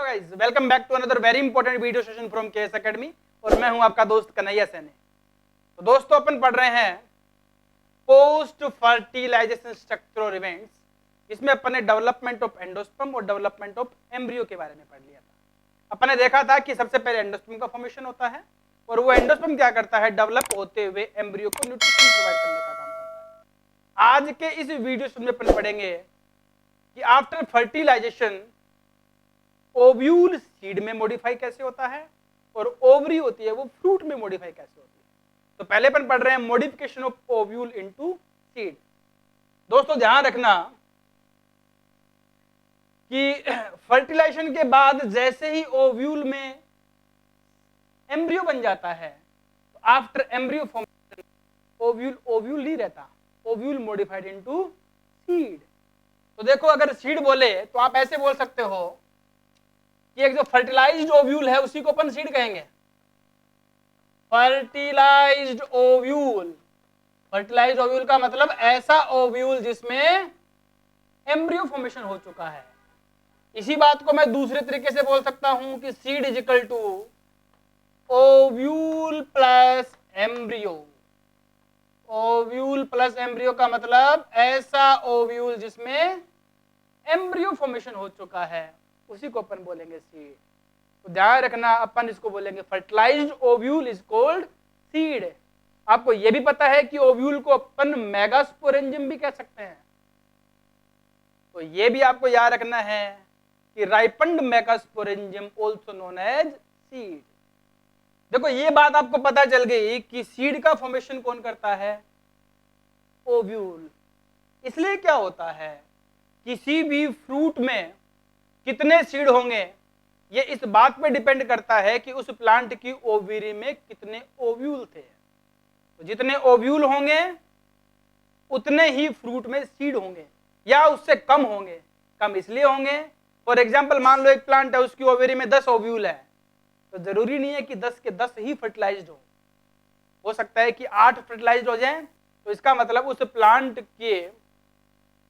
Guys, welcome back to another very important video session from KS academy और मैं हूं आपका दोस्त कन्हैया सैनी। तो दोस्तों अपन पढ़ रहे हैं पोस्ट फर्टिलाइजेशन स्ट्रक्चरल इवेंट्स, इसमें अपन ने डेवलपमेंट ऑफ एंडोस्पर्म और डेवलपमेंट ऑफ एम्ब्रियो के बारे में पढ़ लिया था। अपन ने देखा था कि सबसे पहले एंडोस्पर्म का फॉर्मेशन होता है और वो एंडोस्पर्म क्या करता है, डेवलप होते हुए एम्ब्रियो को न्यूट्रिशन प्रोवाइड करने का काम करता है। आज के इस वीडियो में अपन पढ़ेंगे कि आफ्टर फर्टिलाइजेशन ओव्यूल सीड में मॉडिफाई कैसे होता है और ओवरी होती है वो फ्रूट में मॉडिफाई कैसे होती है। तो पहले अपन पढ़ रहे हैं modification of ovule into seed. दोस्तों ध्यान रखना कि फर्टिलाइजेशन के बाद जैसे ही ओव्यूल में एम्ब्रियो बन जाता है तो आफ्टर एम्ब्रियो फॉर्मेशन ओव्यूल नहीं रहता, ओव्यूल मॉडिफाइड इनटू सीड। तो देखो अगर सीड बोले तो आप ऐसे बोल सकते हो कि एक जो फर्टिलाइज्ड ओव्यूल है उसी को अपन सीड कहेंगे। फर्टिलाइज्ड ओव्यूल, फर्टिलाइज्ड ओव्यूल का मतलब ऐसा ओव्यूल जिसमें एम्ब्रियो फॉर्मेशन हो चुका है। इसी बात को मैं दूसरे तरीके से बोल सकता हूं कि seed is equal to ovule plus embryo. Ovule plus embryo का मतलब ऐसा ओव्यूल जिसमें एम्ब्रियो फॉर्मेशन हो चुका है उसी को अपन बोलेंगे सीड। तो ध्यान रखना अपन इसको बोलेंगे fertilised ovule is called seed. आपको यह भी पता है कि ओव्यूल को अपन मेगास्पोरेंजियम भी कह सकते हैं। तो यह भी आपको याद रखना है कि ripened megasporangium also known as seed. देखो ये बात आपको पता चल गई कि सीड का फॉर्मेशन कौन करता है, ओव्यूल। इसलिए क्या होता है, किसी भी फ्रूट में कितने सीड होंगे ये इस बात पे डिपेंड करता है कि उस प्लांट की ओवरी में कितने ओव्यूल थे। तो जितने ओव्यूल होंगे उतने ही फ्रूट में सीड होंगे या उससे कम होंगे। कम इसलिए होंगे, फॉर एग्जांपल मान लो एक प्लांट है उसकी ओवरी में 10 ओव्यूल है तो जरूरी नहीं है कि 10 के 10 ही फर्टिलाइज्ड हो सकता है कि 8 फर्टिलाइज्ड हो जाएं। तो इसका मतलब उस प्लांट के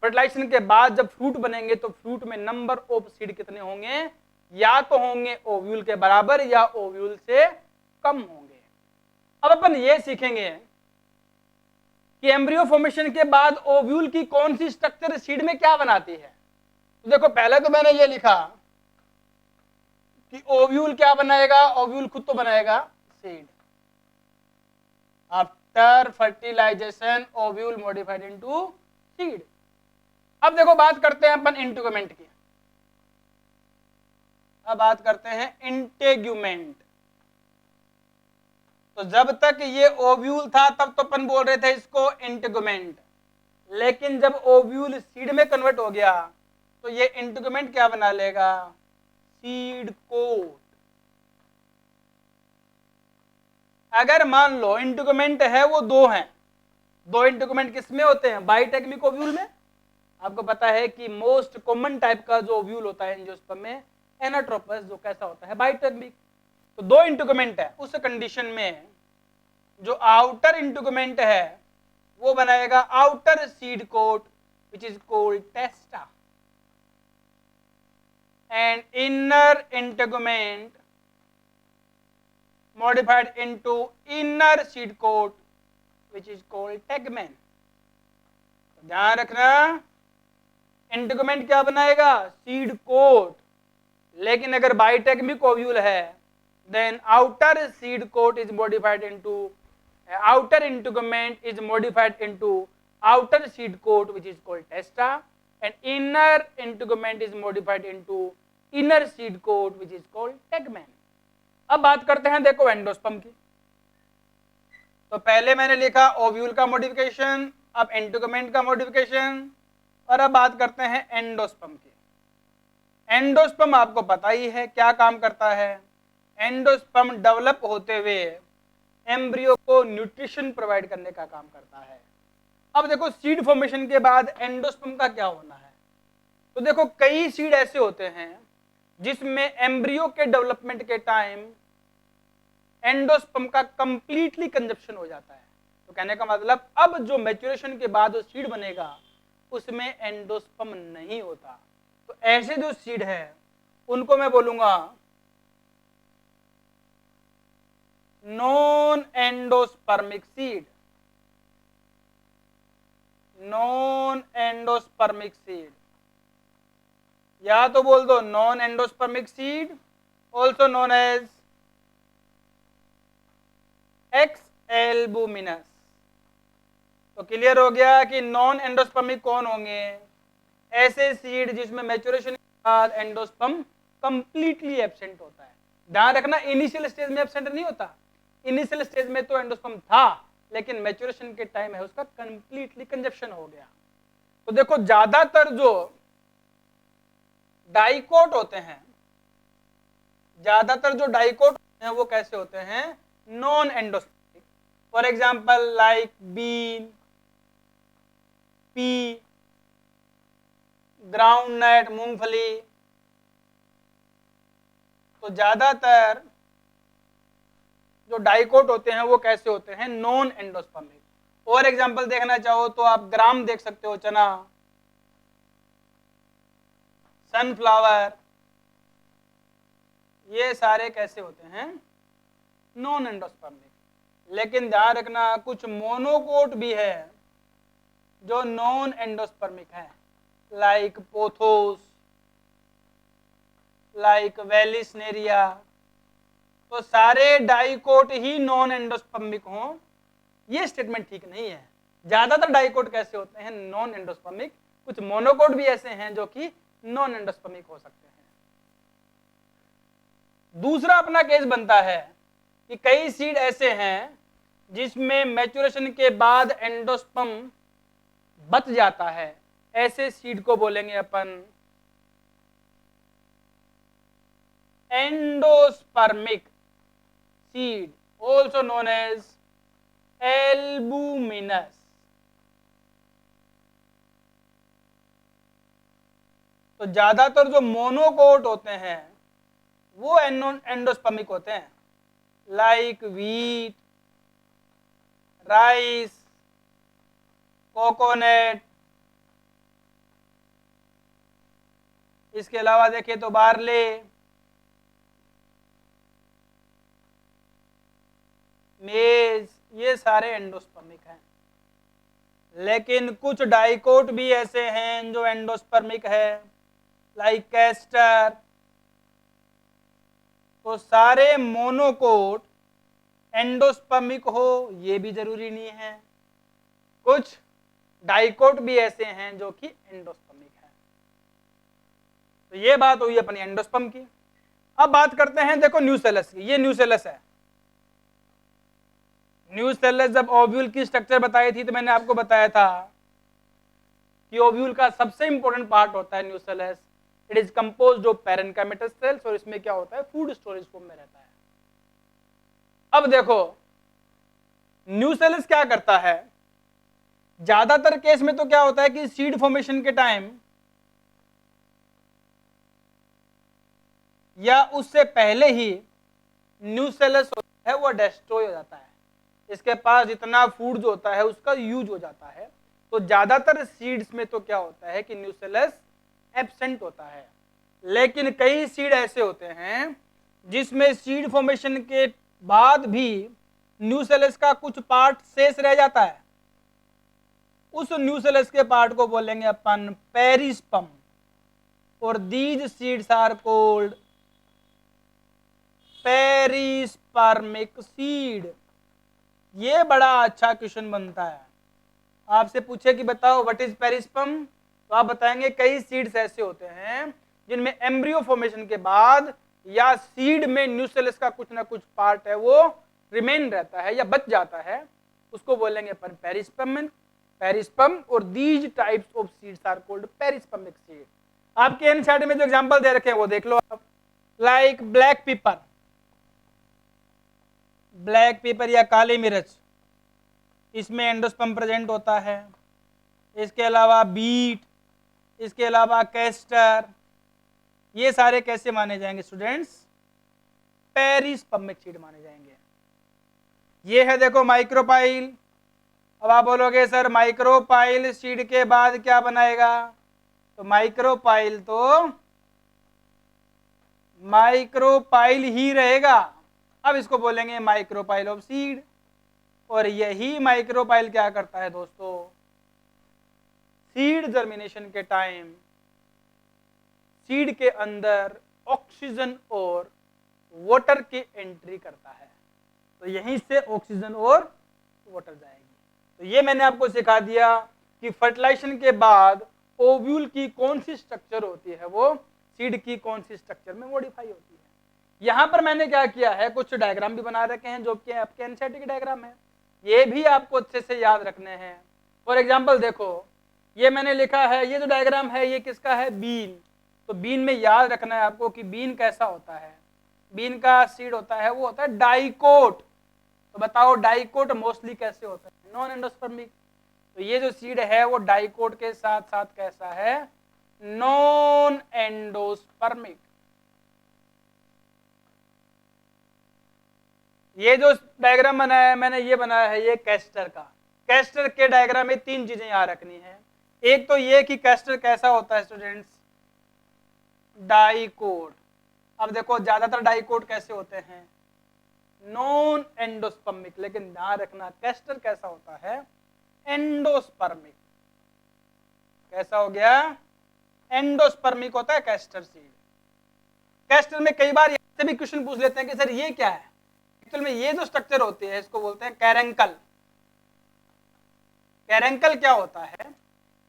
फर्टिलाइजेशन के बाद जब फ्रूट बनेंगे तो फ्रूट में नंबर ऑफ सीड कितने होंगे, या तो होंगे ओव्यूल के बराबर या ओव्यूल से कम होंगे। अब अपन ये सीखेंगे कि एम्ब्रियो फॉर्मेशन के बाद ओव्यूल की कौन सी स्ट्रक्चर सीड में क्या बनाती है। तो देखो पहले तो मैंने ये लिखा कि ओव्यूल क्या बनाएगा, ओव्यूल खुद तो बनाएगा seed. After fertilisation ovule modified into seed. अब देखो बात करते हैं अपन इंटेगुमेंट की। अब बात करते हैं इंटेगुमेंट। तो जब तक ये ओव्यूल था तब तो अपन बोल रहे थे इसको इंटेगुमेंट, लेकिन जब ओव्यूल सीड में कन्वर्ट हो गया तो ये इंटेगुमेंट क्या बना लेगा, सीड कोट। अगर मान लो इंटेगुमेंट है वो दो हैं, दो इंटेगुमेंट किसमें होते हैं, बाइटेगमिक ओव्यूल में। आपको पता है कि मोस्ट कॉमन टाइप का जो ओव्यूल होता है एंजियोस्पर्म में एनाट्रोपस, जो कैसा होता है, बाइटेगमिक। तो दो इंटेगुमेंट है, उस कंडीशन में जो आउटर इंटेगुमेंट है वो बनाएगा outer seed coat which is called testa, and inner integument modified into inner seed coat which is called tegmen। ध्यान रखना इंटेगुमेंट क्या बनाएगा, सीड कोट। लेकिन अगर बाइटेगमिक ओव्यूल है then outer seed coat is modified into outer integument is modified into outer seed coat which is called testa, and inner integument is modified into inner seed coat which is called tegmen। अब बात करते हैं देखो endosperm की। तो पहले मैंने लिखा ओव्यूल का मॉडिफिकेशन, अब इंटेगुमेंट का मॉडिफिकेशन, और अब बात करते हैं एंडोस्पर्म की। एंडोस्पर्म आपको पता ही है क्या काम करता है, एंडोस्पर्म डेवलप होते हुए एम्ब्रियो को न्यूट्रिशन प्रोवाइड करने का काम करता है। अब देखो सीड फॉर्मेशन के बाद एंडोस्पर्म का क्या होना है। तो देखो कई सीड ऐसे होते हैं जिसमें एम्ब्रियो के डेवलपमेंट के टाइम एंडोस्पर्म का कंप्लीटली कंजप्शन हो जाता है। तो कहने का मतलब अब जो मैच्योरेशन के बाद जो सीड बनेगा उसमें एंडोस्पर्म नहीं होता। तो ऐसे जो सीड है उनको मैं बोलूंगा non endospermic seed, non endospermic seed, या तो बोल दो non endospermic seed, also known as exalbuminous. तो क्लियर हो गया कि नॉन एंडोस्पर्मिक कौन होंगे, ऐसे सीड जिसमें मैच्योरेशन के बाद एंडोस्पर्म कंप्लीटली एब्सेंट होता है। ध्यान रखना इनिशियल स्टेज में एब्सेंट नहीं होता, इनिशियल स्टेज में तो एंडोस्पर्म था लेकिन मैच्योरेशन के टाइम है उसका कंप्लीटली कंजप्शन हो गया। तो देखो ज्यादातर जो डाइकोट होते हैं, ज्यादातर जो डाइकोट होते हैं वो कैसे होते हैं, non endospermic. For example like bean, pea, groundnut, मूंगफली। तो ज्यादातर जो डाइकोट होते हैं वो कैसे होते हैं, नॉन एंडोस्पर्मिक। और एग्जांपल देखना चाहो तो आप ग्राम देख सकते हो, चना, सनफ्लावर, ये सारे कैसे होते हैं, नॉन एंडोस्पर्मिक। लेकिन ध्यान रखना कुछ मोनोकोट भी है जो नॉन एंडोस्पर्मिक है, लाइक पोथोस, लाइक वेलिसनेरिया। तो सारे डाइकोट ही नॉन एंडोस्पर्मिक हों ये स्टेटमेंट ठीक नहीं है। ज्यादातर डाइकोट कैसे होते हैं, नॉन एंडोस्पर्मिक। कुछ मोनोकोट भी ऐसे हैं जो कि नॉन एंडोस्पर्मिक हो सकते हैं। दूसरा अपना केस बनता है कि कई सीड ऐसे हैं जिसमें मैच्योरेशन के बाद एंडोस्पर्म बच जाता है, ऐसे सीड को बोलेंगे अपन endospermic seed, also known as albuminous. तो ज्यादातर जो मोनोकोट होते हैं वो एंडोस्पर्मिक होते हैं, लाइक व्हीट, राइस, कोकोनट। इसके अलावा देखें तो बार्ले, मेज, ये सारे एंडोस्पर्मिक हैं। लेकिन कुछ डाइकोट भी ऐसे हैं जो एंडोस्पर्मिक है, लाइक कैस्टर। तो सारे मोनोकोट एंडोस्पर्मिक हो ये भी जरूरी नहीं है, कुछ डाइकोट भी ऐसे हैं जो कि एंडोस्पर्मिक है। तो ये बात हुई अपनी एंडोस्पर्म की। अब बात करते हैं देखो न्यूसेलस की। ये न्यूसेलस है। न्यूसेलस जब ओव्यूल की स्ट्रक्चर बताई थी तो मैंने आपको बताया था कि ओव्यूल का सबसे इंपॉर्टेंट पार्ट होता है nucellus. It is composed of parenchymatous sales और इसमें क्या होता है, फूड स्टोरेज फॉर्म में रहता है। अब देखो न्यूसेलस क्या करता है, ज्यादातर केस में तो क्या होता है कि सीड फॉर्मेशन के टाइम या उससे पहले ही न्यूसेलस होता है वो डिस्ट्रॉय हो जाता है, इसके पास जितना फूड जो होता है उसका यूज हो जाता है। तो ज्यादातर सीड्स में तो क्या होता है कि न्यूसेलस एब्सेंट होता है। लेकिन कई सीड ऐसे होते हैं जिसमें सीड फॉर्मेशन के बाद भी न्यूसेलस का कुछ पार्ट शेष रह जाता है। उस न्यूसेलस के पार्ट को बोलेंगे अपन पेरिस्पर्म, और these seeds are called perispermic seed. ये बड़ा अच्छा क्वेश्चन बनता है, आपसे पूछे कि बताओ व्हाट इज पेरिस्पर्म, तो आप बताएंगे कई सीड्स ऐसे होते हैं जिनमें एम्ब्रियो फॉर्मेशन के बाद या सीड में न्यूसेलस का कुछ ना कुछ पार्ट है वो रिमेन रहता है या बच जाता है, उसको बोलेंगे अपन पेरिस्पर्म। और these types of seeds are called perispermic seed. आपके एनसीईआरटी में जो एग्जांपल दे रखे हैं वो देख लो आप, like black pepper, black pepper या काली मिर्च, इसमें एंडोस्पर्म प्रेजेंट होता है। इसके अलावा बीट, इसके अलावा कैस्टर, ये सारे कैसे माने जाएंगे स्टूडेंट्स, पेरिस्पर्मिक सीड माने जाएंगे। ये है देखो माइक्रोपाइल। अब आप बोलोगे सर माइक्रोपाइल सीड के बाद क्या बनाएगा, तो माइक्रोपाइल तो माइक्रोपाइल ही रहेगा। अब इसको बोलेंगे माइक्रोपाइल ऑफ सीड। और यही माइक्रोपाइल क्या करता है दोस्तों, सीड जर्मिनेशन के टाइम सीड के अंदर ऑक्सीजन और वाटर की एंट्री करता है। तो यहीं से ऑक्सीजन और वाटर जाएगी। तो ये मैंने आपको सिखा दिया कि फर्टिलाइजेशन के बाद ओव्यूल की कौन सी स्ट्रक्चर होती है, वो सीड की कौन सी स्ट्रक्चर में मॉडिफाई होती है। यहां पर मैंने क्या किया है, कुछ डायग्राम भी बना रखे हैं जो कि आपके एनसीईआरटी के डायग्राम है, ये भी आपको अच्छे से याद रखने हैं। फॉर एग्जाम्पल देखो, ये मैंने लिखा है, ये जो डायग्राम है ये किसका है, बीन। तो बीन में याद रखना है आपको कि बीन कैसा होता है। बीन का सीड होता है वो होता है डाइकोट। तो बताओ डाइकोट मोस्टली कैसे होता है, नॉन एंडोस्पर्मिक। तो ये जो सीड है वो डाइकोट के साथ साथ कैसा है, नॉन एंडोस्पर्मिक। ये जो डायग्राम बनाया है मैंने, ये बनाया है ये कैस्टर का। कैस्टर के डायग्राम में तीन चीजें याद रखनी है। एक तो ये कि कैस्टर कैसा होता है स्टूडेंट्स, डाइकोट। अब देखो ज्यादातर डाइकोट कैसे होते हैं, नॉन एंडोस्पर्मिक। लेकिन ध्यान रखना कैस्टर कैसा होता है, एंडोस्पर्मिक। कैसा हो गया, एंडोस्पर्मिक होता है कैस्टर सीड। कैस्टर में कई बार यहां से भी क्वेश्चन पूछ लेते हैं कि सर ये क्या है। एक्चुअल में ये जो स्ट्रक्चर होती है इसको बोलते हैं कैरेंकल। कैरेंकल क्या होता है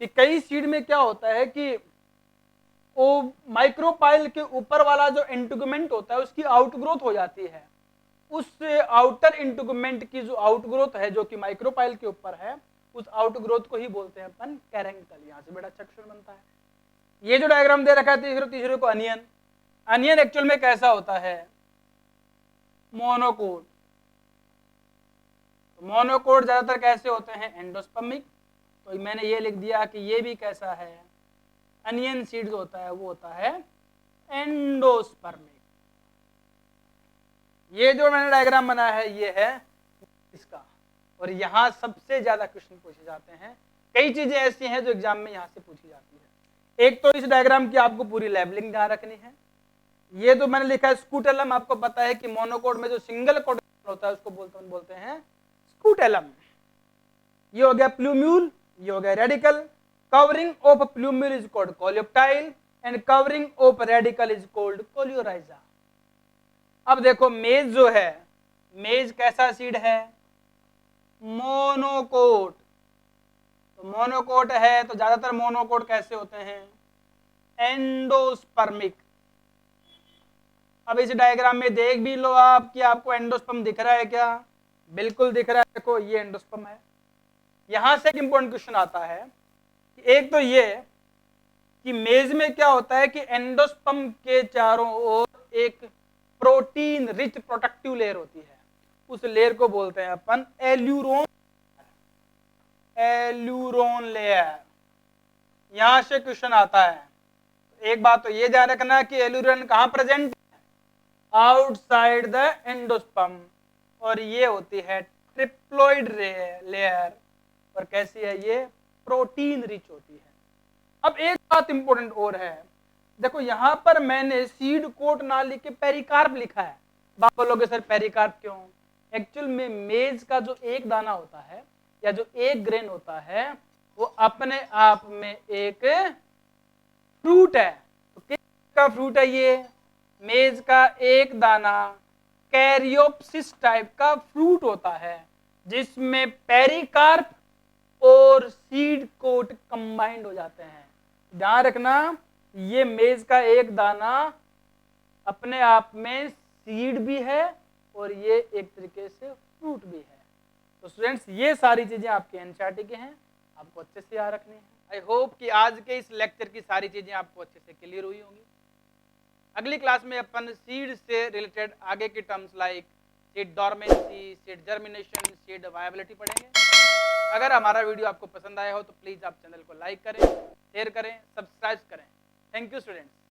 कि कई सीड में क्या होता है कि वो माइक्रोपाइल के ऊपर वाला जो इंटुगमेंट होता है उसकी आउटग्रोथ हो जाती है। उस आउटर इंटुगमेंट की जो आउटग्रोथ है जो कि माइक्रोपाइल के ऊपर है, उस आउटग्रोथ को ही बोलते हैं अपन कैरेंकल। यहां से बड़ा अच्छा क्वेश्चन बनता है। ये जो डायग्राम दे रखा है तीसरे को अनियन। अनियन एक्चुअल में कैसा होता है, मोनोकोट। मोनोकोट ज्यादातर कैसे होते हैं, एंडोस्पर्मिक। तो मैंने ये लिख दिया कि ये भी कैसा है, अनियन सीड जो होता है वो होता है एंडोस्पर्मिक। ये जो मैंने डायग्राम बनाया है ये है इसका। और यहां सबसे ज्यादा क्वेश्चन पूछे जाते हैं। कई चीजें ऐसी हैं जो एग्जाम में यहां से पूछी जाती है। एक तो इस डायग्राम की आपको पूरी लेबलिंग ध्यान रखनी है। ये तो मैंने लिखा है स्कूटेलम, आपको पता है कि मोनोकोट में जो सिंगल कोट होता है उसको बोलते हैं स्कूटेलम। ये हो गया प्लूम्यूल, ये हो गया radical. Covering of plumule is called coleoptile and covering of radical is called coleorhiza. अब देखो मेज जो है, मेज कैसा सीड है, मोनोकोट। तो मोनोकोट है तो ज्यादातर मोनोकोट कैसे होते हैं, एंडोस्पर्मिक। अब इस डायग्राम में देख भी लो आप कि आपको एंडोस्पर्म दिख रहा है क्या, बिल्कुल दिख रहा है। देखो ये एंडोस्पर्म है। यहां से एक इंपॉर्टेंट क्वेश्चन आता है कि एक तो ये कि मेज में क्या होता है कि एंडोस्पर्म के चारों ओर एक प्रोटीन रिच प्रोटेक्टिव लेयर होती है। उस लेयर को बोलते हैं अपन एल्यूरोन। Aleurone layer. यहां से क्वेश्चन आता है। एक बात तो ये ध्यान रखना कि एल्यूरोन कहां प्रेजेंट है, आउटसाइड द एंडोस्पर्म। और ये होती है ट्रिप्लोइड लेयर। और कैसी है ये, प्रोटीन रिच होती है। अब एक बात इंपॉर्टेंट और है, देखो यहां पर मैंने सीड कोट ना लिख के पेरिकार्प लिखा है। बात बोलोगे सर पेरिकार्प क्यों, एक्चुअल में मेज का जो एक दाना होता है या जो एक ग्रेन होता है वो अपने आप में एक फ्रूट है। तो किसका फ्रूट है ये, मेज का एक दाना कैरियोप्सिस टाइप का फ्रूट होता है जिसमें पेरिकार्प और सीड कोट कंबाइंड हो जाते हैं। ध्यान रखना ये मेज का एक दाना अपने आप में सीड भी है और ये एक तरीके से फ्रूट भी है। तो स्टूडेंट्स ये सारी चीजें आपके एनसीईआरटी के हैं, आपको अच्छे से याद रखनी है। आई होप कि आज के इस लेक्चर की सारी चीजें आपको अच्छे से क्लियर हुई होंगी। अगली क्लास में अपन सीड से रिलेटेड आगे की terms like seed dormancy, seed germination, seed viability पढ़ेंगे। अगर हमारा वीडियो आपको पसंद आया हो तो प्लीज आप चैनल को लाइक करें, शेयर करें, सब्सक्राइब करें। Thank you students.